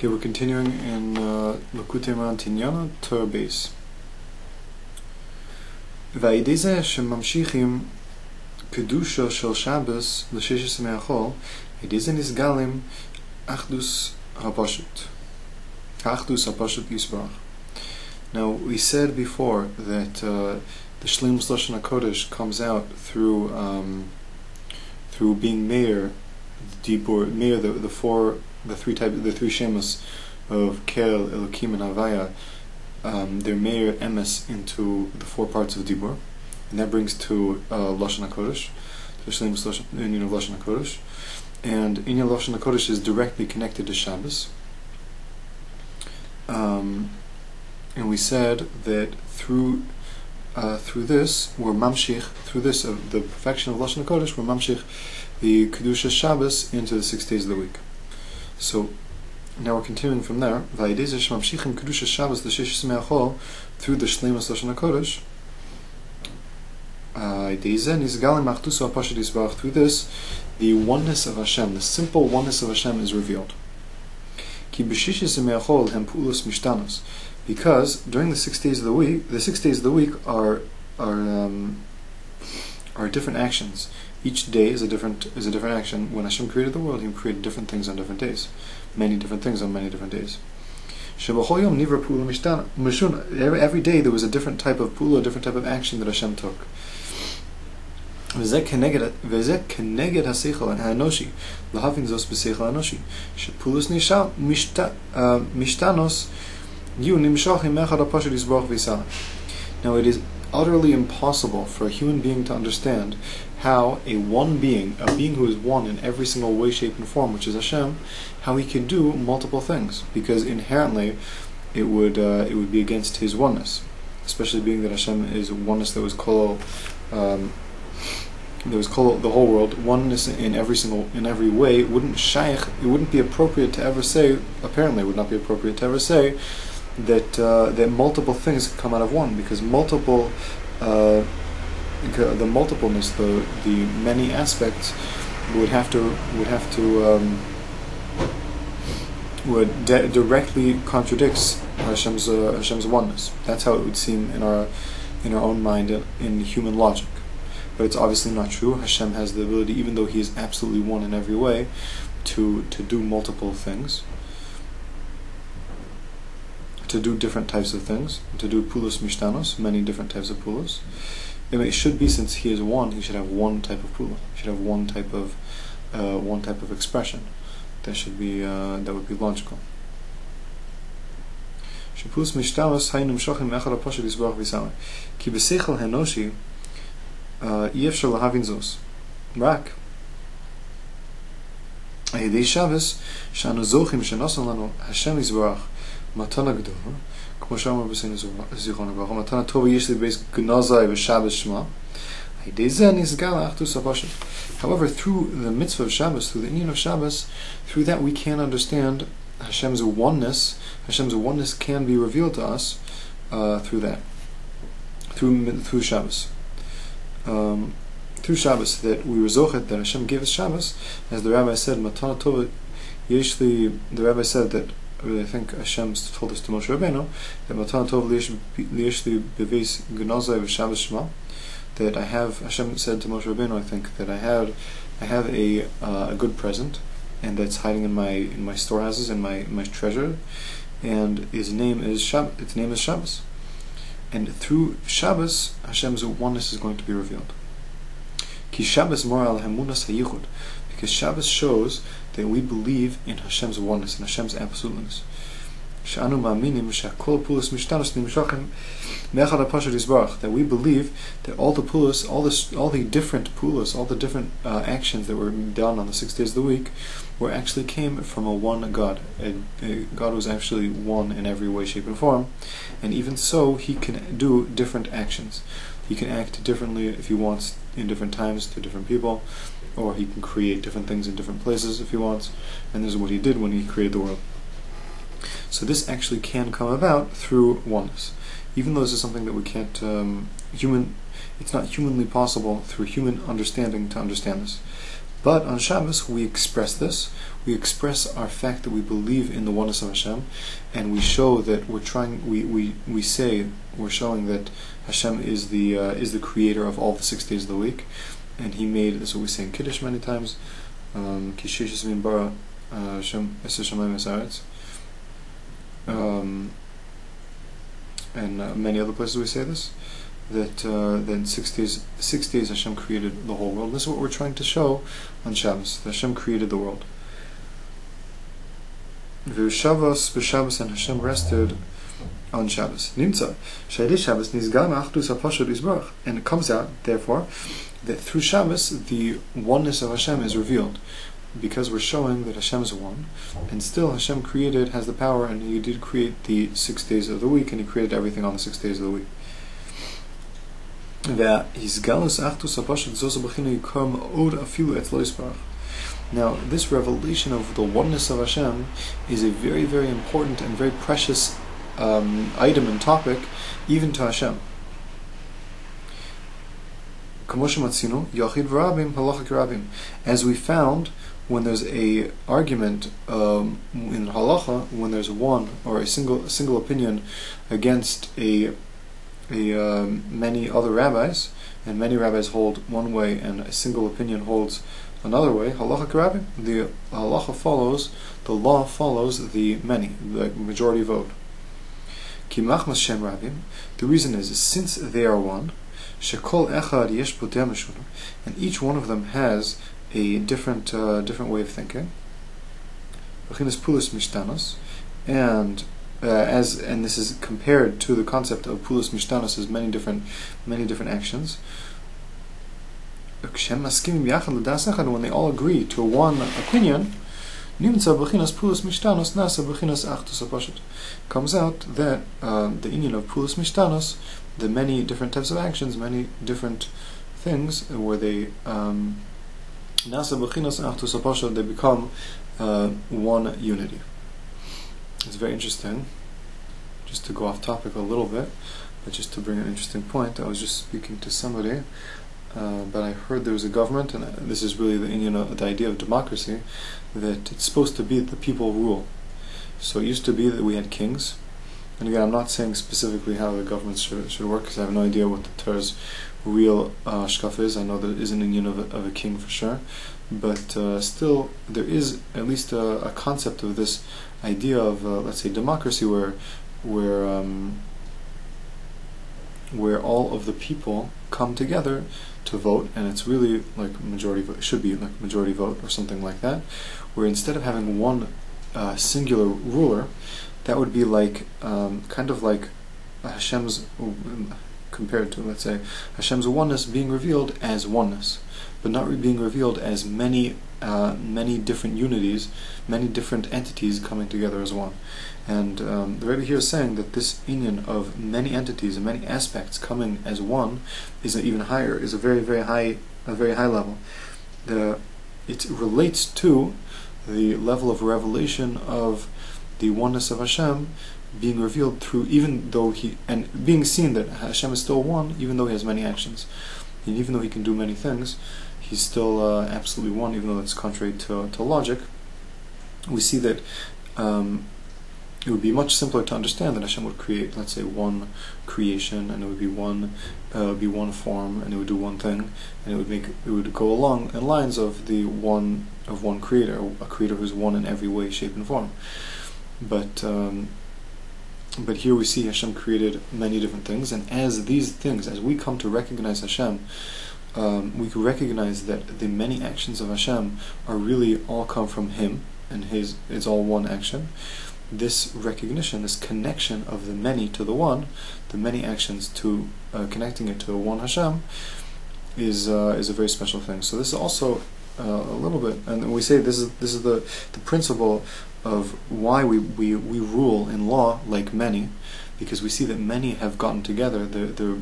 Okay, we're continuing in Likutay Tinyana Torah base. ועל זה שממשיכים קדושו של שבס לששת ימי החול, על זה נסגלים אחדוס הפשוט יסברך. Now, we said before that the Shleimus Lashon HaKodesh comes out through being Meir, Meir, the three Shemus of Kel, Elokim, and Havaya. They're Meir Emes into the four parts of Dibur, and that brings to Lashon HaKodesh, the Shleimus Inyan of Lashon HaKodesh, and Inyan Lashon HaKodesh is directly connected to Shabbos. And we said that through this, we're mamshich, through this, the perfection of Lashon HaKodesh, we're mamshich the Kedusha Shabbos into the 6 days of the week. So, now we're continuing from there. Through the Shleimus Lashon HaKodesh, through this, the oneness of Hashem, the simple oneness of Hashem is revealed. Because during the 6 days of the week, are different actions. Each day is a different action. When Hashem created the world, He created different things on different days, many different things on many different days. Every day there was a different type of pula, a different type of action that Hashem took. וזה כנגד השכל האנושי, להבין זאת בשכל האנושי, שפולוס משתנוס יהיו נמשכים מאחד הפשוט יסברך ויסע. Now it is utterly impossible for a human being to understand how a being who is one in every single way, shape, and form, which is Hashem, how he can do multiple things, because inherently it would be against His oneness, especially being that Hashem is oneness that was kol. The whole world, oneness in every way. It wouldn't be appropriate to ever say. Apparently, it would not be appropriate to ever say that multiple things come out of one, because the multipleness, the many aspects directly contradicts Hashem's oneness. That's how it would seem in our own mind, in human logic. But it's obviously not true. Hashem has the ability, even though He is absolutely one in every way, to do multiple things, to do different types of things, to do pulos mishtanos, many different types of pulos. It should be, since He is one, He should have one type of pula. He should have one type of expression. That would be logical. Shepulus mishtanos hainu mshochim echad hapashut yisbarach v'yisameh. Ki b'seichel henoshi אי אפשר להבין זאת. רק על ידי שבס שאנו זוכים שנוסן לנו השם יזברך מתנה גדולה, כמו שאמר בסין זיכרונו לברכה, מתנה טובה יש לי בייס גנוזי ושבס שמה, על ידי זה נסגל האחדוס הפשוט. However, through the mitzvah of Shabbos, through the inyan of Shabbos, through that we can understand Hashem's oneness. Hashem's oneness can be revealed to us through that, through Shabbos. Through Shabbos, that we were zochet, that Hashem gave us Shabbos, as the Rabbi said, Matana Tova Yeshli. The Rabbi said that, I think Hashem told us to Moshe Rabbeinu, that Matana Tova Yeshli Beveis Gnozai v'Shabbos Shema, that I have, Hashem said to Moshe Rabbeinu, I think, that I have a good present, and that's hiding in my storehouses, in my treasure, and its name is Shabbos. And through Shabbos, Hashem's oneness is going to be revealed. Ki Shabbos mor al hamunas hayichud, because Shabbos shows that we believe in Hashem's oneness and Hashem's absoluteness. She'anu ma'aminim she'kol pulos mishtanos nimshachim me'echad hapashut yisbarach, that we believe that all the pulos, all the different pulos, all the different actions that were done on the 6 days of the week, actually came from a one God. God was actually one in every way, shape, and form, and even so, He can do different actions. He can act differently if He wants in different times to different people, or He can create different things in different places if He wants, and this is what He did when He created the world. So this actually can come about through oneness, even though this is something that we can't it's not humanly possible through human understanding to understand this. But on Shabbos we express this. We express our fact that we believe in the oneness of Hashem, and we show that we're trying. We say we're showing that Hashem is the creator of all the 6 days of the week, and He made. That's what we say in Kiddush many times. Ki sheishes min bara Hashem eser shamayim v'haaretz. And many other places we say this. That then 6 days Hashem created the whole world. This is what we're trying to show on Shabbos. That Hashem created the world. B'Shabbos and Hashem rested on Shabbos. Nimtza Shabbos nizgar ma'achdus hapashut yisbarach, and it comes out therefore that through Shabbos the oneness of Hashem is revealed, because we're showing that Hashem is one, and still Hashem has the power, and He did create the 6 days of the week, and He created everything on the 6 days of the week. Now, this revelation of the oneness of Hashem is a very, very important and very precious item and topic, even to Hashem. As we found, when there's a argument in halacha, when there's one or a single opinion against many other rabbis, and many rabbis hold one way and a single opinion holds another way, halacha karabim, the halacha follows, the law follows the many, the majority vote. Ki machmas shem rabim, the reason is since they are one, shekol echad yesh bo deh meshuna, and each one of them has a different way of thinking. V'chinas pulos mishtanos, and this is compared to the concept of pulos mishtanos as many different actions. When they all agree to one opinion, comes out that the union of pulos mishtanos, the many different types of actions, many different things, where they they become one unity. It's very interesting. Just to go off topic a little bit, but just to bring an interesting point, I was just speaking to somebody, but I heard there was a government, and this is really the idea of democracy, that it's supposed to be that the people rule. So it used to be that we had kings, and again, I'm not saying specifically how the government should work, because I have no idea what the Torah's real shkaf is. I know there is an union of a king for sure, but still there is at least a concept of this idea of let's say democracy, where all of the people come together to vote, and it's really like majority vote. It should be like majority vote or something like that, where instead of having one singular ruler, that would be like kind of like Hashem's, compared to, let's say, Hashem's oneness being revealed as oneness, but not being revealed as many different unities, many different entities coming together as one. And the Rebbe here is saying that this union of many entities and many aspects coming as one is even higher, is a very high level. It relates to the level of revelation of the oneness of Hashem being revealed through, even though and being seen that Hashem is still one, even though He has many actions, and even though He can do many things, He's still absolutely one, even though that's contrary to logic. We see that it would be much simpler to understand that Hashem would create, let's say, one creation, and it would be one form, and it would do one thing, and it would go along in lines of one creator, a creator who's one in every way, shape, and form. But here we see Hashem created many different things, and as we come to recognize Hashem, we can recognize that the many actions of Hashem are really all come from Him, and it's all one action. This recognition, this connection of the many to the one, the many actions to connecting it to one Hashem, is a very special thing. So this is also a little bit, and we say this is the principle of why we rule in law like many, because we see that many have gotten together. The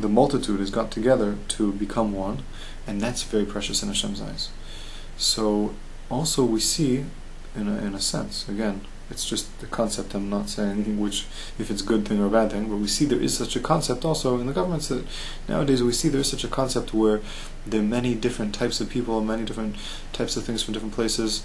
multitude has got together to become one, and that's very precious in Hashem's eyes. So also we see, in a sense, again, It's just the concept. I'm not saying which, if it's a good thing or a bad thing, but we see there is such a concept also in the governments, that nowadays we see there is such a concept where there are many different types of people, many different types of things from different places.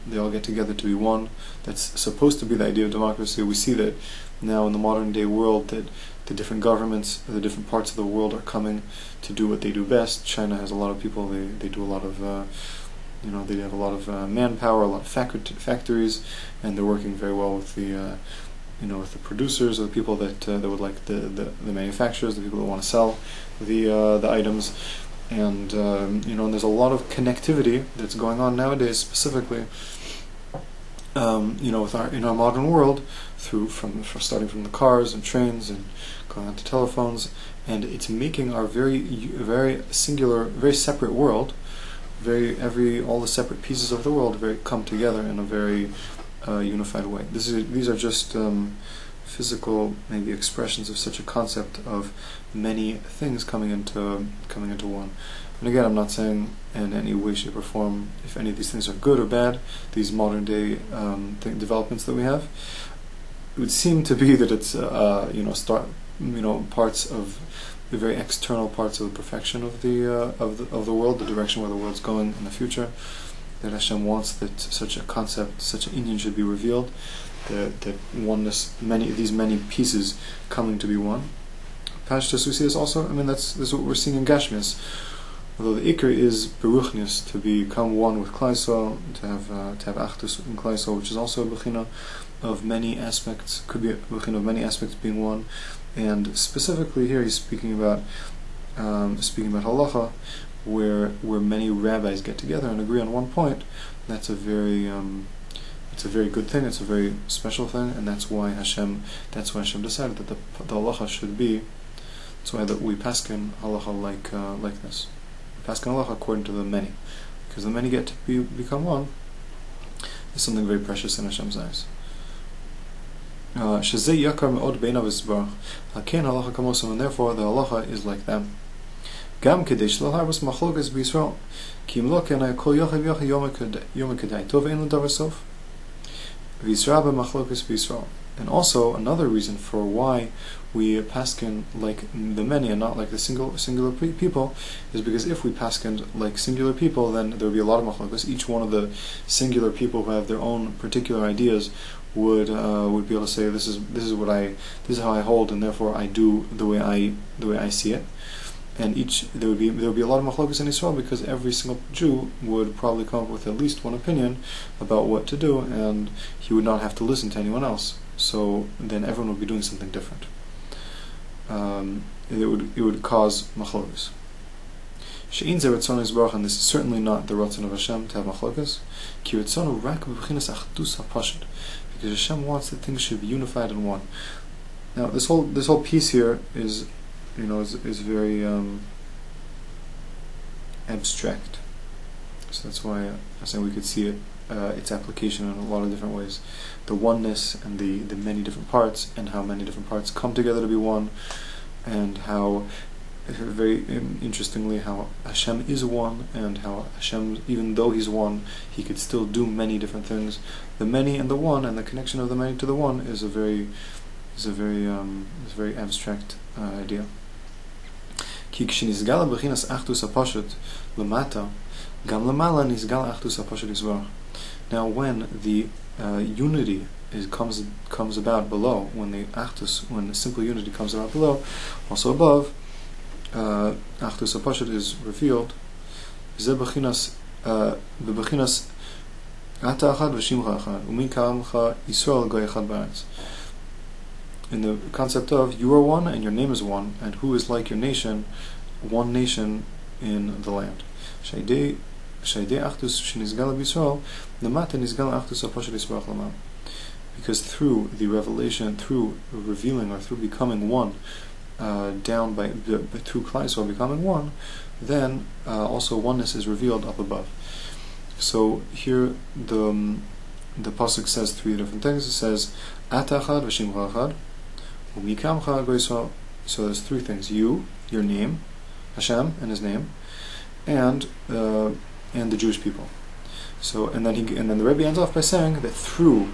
They all get together to be one. That's supposed to be the idea of democracy. We see that now in the modern day world, that the different governments, the different parts of the world are coming to do what they do best. China has a lot of people. They do a lot of they have a lot of manpower, a lot of factories, and they're working very well with the with the producers, or the people that would like the manufacturers, the people that want to sell the items, and and there's a lot of connectivity that's going on nowadays, specifically with in our modern world, starting from the cars and trains and going on to telephones, and it's making our very singular, very separate world, all the separate pieces of the world come together in a very unified way. These are just physical, maybe, expressions of such a concept of many things coming into one. And again, I'm not saying in any way, shape, or form if any of these things are good or bad. These modern day developments that we have, it would seem to be that it's parts of the very external parts of the perfection of the world, the direction where the world's going in the future. That Hashem wants that such a concept, such an inyan should be revealed. That oneness, these many pieces coming to be one. Pashtus, we see this also. I mean, this is what we're seeing in Gashmias. Although the Iker is Beruchnius, to become one with Klal Yisrael, to have Achdus in Klal Yisrael, which is also a bechina of many aspects. Could be a bechina of many aspects being one. And specifically here, he's speaking about halacha, where many rabbis get together and agree on one point. That's a very good thing. It's a very special thing, and that's why Hashem decided that the halacha should be. That's why that we paskin halacha like this. We paskin halacha according to the many, because the many get to become one. Is something very precious in Hashem's eyes. Shezei yakar me'od beinav yisbarach. Haken halacha kamosam, and therefore the halacha is like them. Gam kedei shelo harbas machlokas b'Yisrael, ki im lo ken kol yochid yochid yom kedei tov ein lo davar sof. V'Yisrael b'machlokas b'Yisrael. And also another reason for why we paskin like the many and not like the singular people is because if we paskin like singular people, then there would be a lot of machlokas. Each one of the singular people who have their own particular ideas would be able to say, this is how I hold, and therefore I do the way I see it. And there would be a lot of machlokas in Israel, because every single Jew would probably come up with at least one opinion about what to do, and he would not have to listen to anyone else. So then everyone would be doing something different. It would cause machlokas. She'in ze ratzon yisbarach, and this is certainly not the ratzon of Hashem to have machlokas. Ki ratzonu rak b'chinas achdus hapashut, because Hashem wants that things should be unified in one. Now, this whole piece here is very abstract. So that's why I say we could see its application in a lot of different ways. The oneness and the many different parts, and how many different parts come together to be one, and how, very interestingly, how Hashem is one, and how Hashem, even though He's one, He could still do many different things. The many and the one, and the connection of the many to the one, is a very abstract idea. Ki kshenizgala b'chinas achdus hapashut lamata, gam lamala nizgala achdus hapashut yisbarach. Now, when the unity comes about below, when the simple unity comes about below, also above, achdus hapashut is revealed. Ze b'chinas ata achad v'shimcha achad umin ka'amcha Yisrael goy echad ba'aretz. In the concept of you are one and your name is one, and who is like your nation, one nation in the land. Because through the revelation, through revealing, or through becoming one, through Klal Yisrael becoming one, then also oneness is revealed up above. So here the pasuk says three different things. It says Ata achad v'shimcha achad u'mikamcha goy Yisrael. So there's three things: you, your name, Hashem and His name, and the Jewish people. So and then the Rebbe ends off by saying that through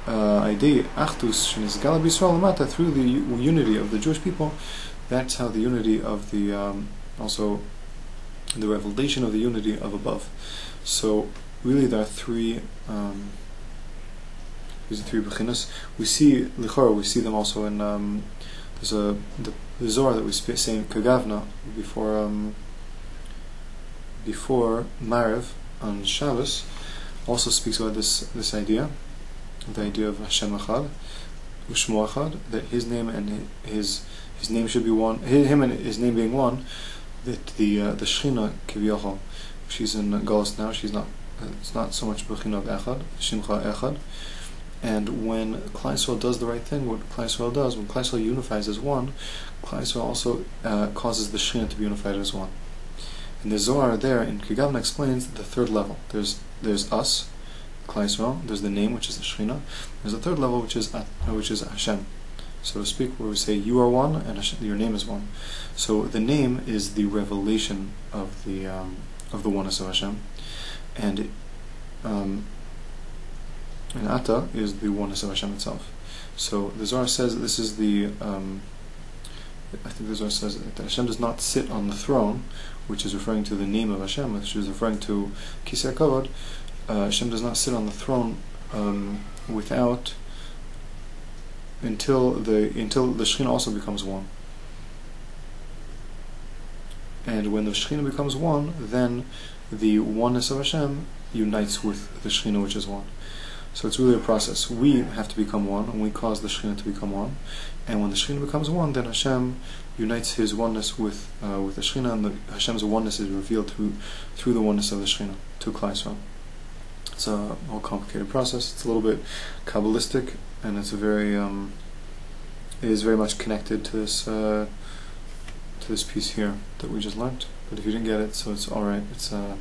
idea achdus shenizgala b'Yisrael lamata, through the unity of the Jewish people. That's how the unity of the also the revelation of the unity of above. So really, there are three. These are three bechinas. We see lichora. We see them also in there's the Zohar that we say in Kagavna before Maariv on Shabbos also speaks about this idea, the idea of Hashem Echad, Ushmo Echad, that His name and His name should be one. Him and His name being one. That the Shechina Kivyochel, she's in Galus now. She's not. It's not so much Bechina of Echad, Shimcha Echad. And when Klal Yisrael does the right thing, what Klal Yisrael does, when Klal Yisrael unifies as one, Klal Yisrael also causes the Shechina to be unified as one. And the Zohar there in Kigavna explains the third level. There's us, Klal Yisrael. There's the name, which is the Shechina. There's the third level, which is Hashem, so to speak, where we say you are one and Hashem, your name is one. So the name is the revelation of the oneness of Hashem, and Ata is the oneness of Hashem itself. So the Zohar says that this is the I think the Zohar says that Hashem does not sit on the throne, which is referring to the name of Hashem, which is referring to Kisei Kavod. Hashem does not sit on the throne until the Shechina also becomes one. And when the Shechina becomes one, then the oneness of Hashem unites with the Shechina, which is one. So it's really a process. We have to become one, and we cause the Shechina to become one. And when the Shechina becomes one, then Hashem unites His oneness with the Shechina, and Hashem's oneness is revealed through the oneness of the Shechina to Klal Yisrael. It's a more complicated process. It's a little bit Kabbalistic, and it's it is very much connected to this piece here that we just learned. But if you didn't get it, so it's all right. These are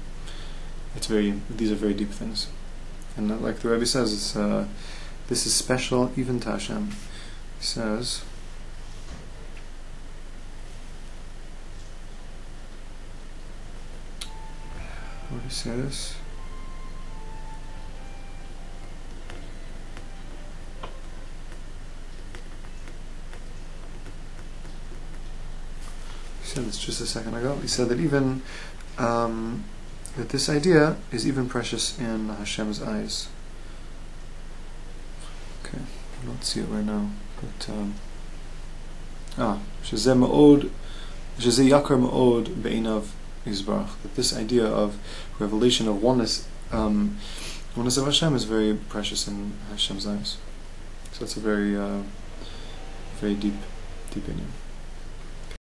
very deep things. And like the Rebbe says, this is special even to Hashem. He says, where do you say this? He said this just a second ago. He said that even that this idea is even precious in Hashem's eyes. Okay, I don't see it right now, but Shezeh Yakar Ma'od Be'inav Yisbarach, that this idea of revelation of oneness of Hashem is very precious in Hashem's eyes. So it's a very deep opinion.